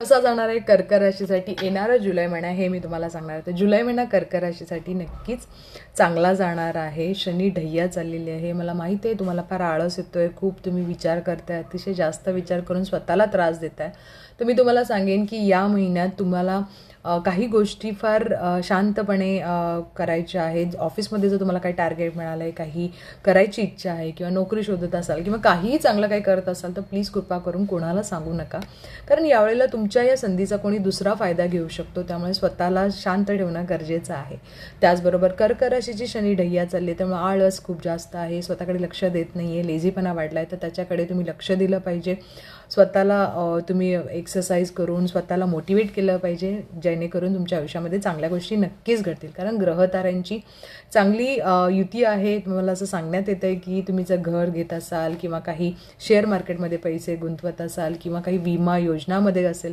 कसा जाणार आहे कर्क राशीसाठी येणारा जुलै महिना हे मी तुम्हाला सांगणार आहे. तर जुलै महिना कर्क राशीसाठी नक्कीच चांगला जाणार आहे. शनी ढय्या चाललेली आहे. मला माहिती आहे तुम्हाला फार आळस येतोय, खूप तुम्ही विचार करताय, अतिशय जास्त विचार करून स्वतःला त्रास देताय. तर मी तुम्हाला सांगेन की या महिन्यात तुम्हाला काही गोष्टी फार शांतपणे करायच्या आहेत. ऑफिसमध्ये जर तुम्हाला काही टार्गेट मिळालं आहे, काही करायची इच्छा आहे किंवा नोकरी शोधत असाल किंवा काहीही चांगलं काही करत असाल तर प्लीज कृपा करून कोणाला सांगू नका, कारण यावेळेला तुमच्या या संधीचा कोणी दुसरा फायदा घेऊ शकतो. त्यामुळे स्वतःला शांत ठेवणं गरजेचं आहे. त्याचबरोबर कर्क राशीची शनी ढय्या चालली आहे, त्यामुळे आळस खूप जास्त आहे, स्वतःकडे लक्ष देत नाही आहे, लेझीपणा वाढला आहे, तर त्याच्याकडे तुम्ही लक्ष दिलं पाहिजे. स्वतःला तुम्ही एक्सरसाइज करून स्वतःला मोटिवेट केलं पाहिजे, जेणेकरून तुमच्या आयुष्यामध्ये चांगल्या गोष्टी नक्कीच घडतील. कारण ग्रहताऱ्यांची चांगली युती आहे. तुम्हाला असं सांगण्यात येतं आहे की तुम्ही जर घर घेत असाल किंवा काही शेअर मार्केटमध्ये पैसे गुंतवत असाल किंवा काही विमा योजनामध्ये असेल